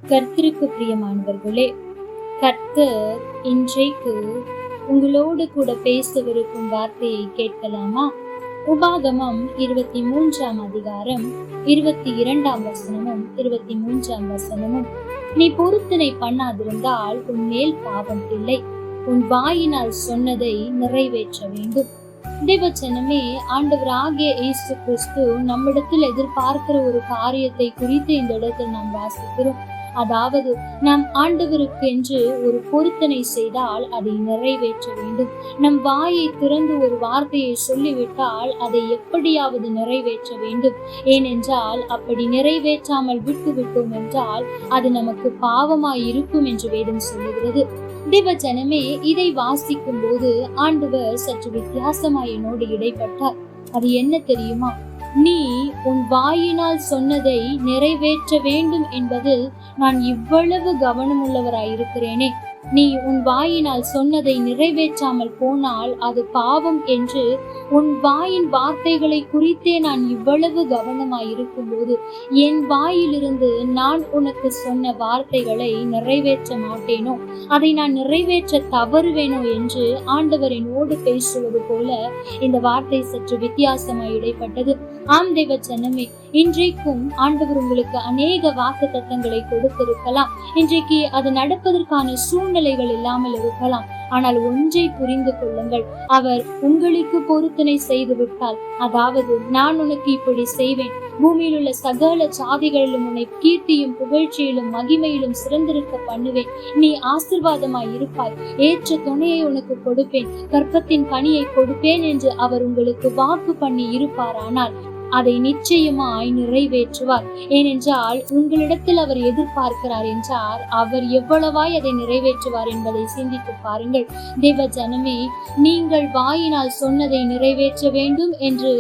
கர்த்தருக்கு பிரியமானவர்களே, கர்த்தர் இன்றைக்கு உங்களோடு கூட பேசவிருக்கும் வார்த்தையை கேட்கலாமா? உபாகமம் 23 அதிகாரம் 22 வசனமும் 23 வசனமும், நீ பொருத்தனை பண்ணாதிருந்தால் உன் மேல் பாவம் இல்லை, உன் வாயினால் சொன்னதை நிறைவேற்ற வேண்டும். தேவச்சனமே, ஆண்டவராகிய இயேசு கிறிஸ்து நம்மிடத்தில் எதிர்பார்க்கிற ஒரு காரியத்தை குறித்து இந்த இடத்தில் நாம் வாசிக்கிறோம். அதாவது, நாம் ஆண்டவருக்கு என்று ஒரு பொருத்தனை செய்தால் அதை நிறைவேற்ற வேண்டும். நம் வாயை திறந்து ஒரு வார்த்தையை சொல்லிவிட்டால் அதை எப்படியாவது நிறைவேற்ற வேண்டும். ஏனென்றால் அப்படி நிறைவேற்றாமல் விட்டு விட்டோம் என்றால் அது நமக்கு பாவமாய் இருக்கும் என்று வேதம் சொல்லுகிறது. தேவஜனமே, இதை வாசிக்கும் போது ஆண்டவர் சற்று வித்தியாசமாய் என்னோடு இடைப்பட்டார். அது என்ன தெரியுமா? நீ உன் வாயினால் சொன்னதை நிறைவேற்ற வேண்டும் என்பதில் நான் இவ்வளவு கவனமுள்ளவராயிருக்கிறேனே, நீ உன் வாயினால் சொன்னதை நிறைவேற்றாமல் போனால் அது பாவம் என்று உன் வாயின் வார்த்தைகளை குறித்தே நான் இவ்வளவு கவனமாயிருக்கும் போது என் வாயிலிருந்து நான் உனக்கு சொன்ன வார்த்தைகளை நிறைவேற்ற மாட்டேனோ, அதை நான் நிறைவேற்ற தவறுவேனோ என்று ஆண்டவர் என்னோடு பேசுவது போல இந்த வார்த்தை சற்று வித்தியாசமாய் இடைப்பட்டது. ஆம் தேவச்சனமே, இன்றைக்கும் ஆண்டவர் உங்களுக்கு அநேக வாக்கு தத்தங்களை கொடுத்திருக்கலாம். இன்றைக்கு அது நடப்பதற்கான சூழ்நிலைகள் இல்லாமல் இருக்கலாம். ஆனால் ஒன்றை புரிந்து கொள்ளுங்கள், அவர் உங்களுக்கு பொருத்தனை செய்து விட்டால், அதாவது நான் உனக்கு இப்படி செய்வேன், பூமியில் உள்ள சகல சாதிகளிலும் உன்னை கீர்த்தியும் புகழ்ச்சியிலும் மகிமையிலும் சிறந்திருக்க பண்ணுவேன், நீ ஆசீர்வாதமாய் இருப்பாய், ஏற்ற துணையை உனக்கு கொடுப்பேன், கற்பத்தின் கனியை கொடுப்பேன் என்று அவர் உங்களுக்கு வாக்கு பண்ணி இருப்பாரானால் அதை நிச்சயமாய் நிறைவேற்றுவார். ஏனென்றால் உங்களிடத்தில் அவர் எதிர்பார்க்கிறார் என்றார் அவர் எவ்வளவாய் அதை நிறைவேற்றுவார் என்பதை சிந்தித்து பாருங்கள். தேவ ஜனமே, நீங்கள் வாயினால் சொன்னதை நிறைவேற்ற வேண்டும் என்று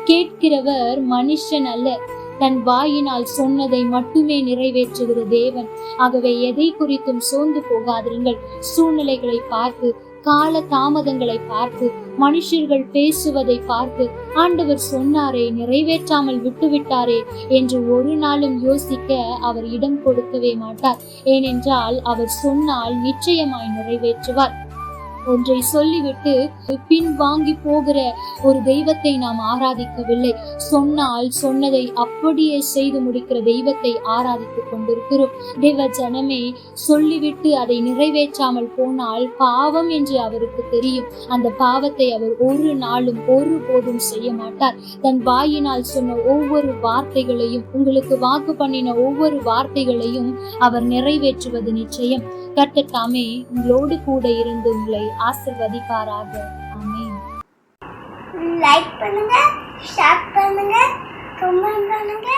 கேட்கிறவர் மனுஷன் அல்ல, தன் வாயினால் சொன்னதை மட்டுமே நிறைவேற்றுகிற தேவன். ஆகவே எதை குறித்தும் சோர்ந்து போகாதிருங்கள். சூழ்நிலைகளை பார்த்து, கால தாமதங்களை பார்த்து, மனுஷர்கள் பேசுவதை பார்த்து, ஆண்டவர் சொன்னாரே நிறைவேற்றாமல் விட்டுவிட்டாரே என்று ஒரு நாளும் யோசிக்க அவர் இடம் கொடுக்கவே மாட்டார். ஏனென்றால் அவர் சொன்னால் நிச்சயமாய் நிறைவேற்றுவார். ஒன்றை சொல்லிவிட்டு பின் வாங்கி போகிற ஒரு தெய்வத்தை நாம் ஆராதிக்கவில்லை. சொன்னால் சொன்னதை அப்படியே செய்து முடிக்கிற தெய்வத்தை ஆராதித்துக் கொண்டிருக்கிறோம். தேவ ஜனமே, சொல்லிவிட்டு அதை நிறைவேற்றாமல் போனால் பாவம் என்று அவருக்கு தெரியும். அந்த பாவத்தை அவர் ஒரு நாளும் ஒருபோதும் செய்ய மாட்டார். தன் வாயினால் சொன்ன ஒவ்வொரு வார்த்தைகளையும், உங்களுக்கு வாக்கு பண்ணின ஒவ்வொரு வார்த்தைகளையும் அவர் நிறைவேற்றுவது நிச்சயம். கர்த்தர் தாமே உங்களோடு கூட இருந்து உங்களை ஆசீர்வதிப்பாராக. ஆமென். லைக் பண்ணுங்க, ஷேர் பண்ணுங்க, கமெண்ட் பண்ணுங்க.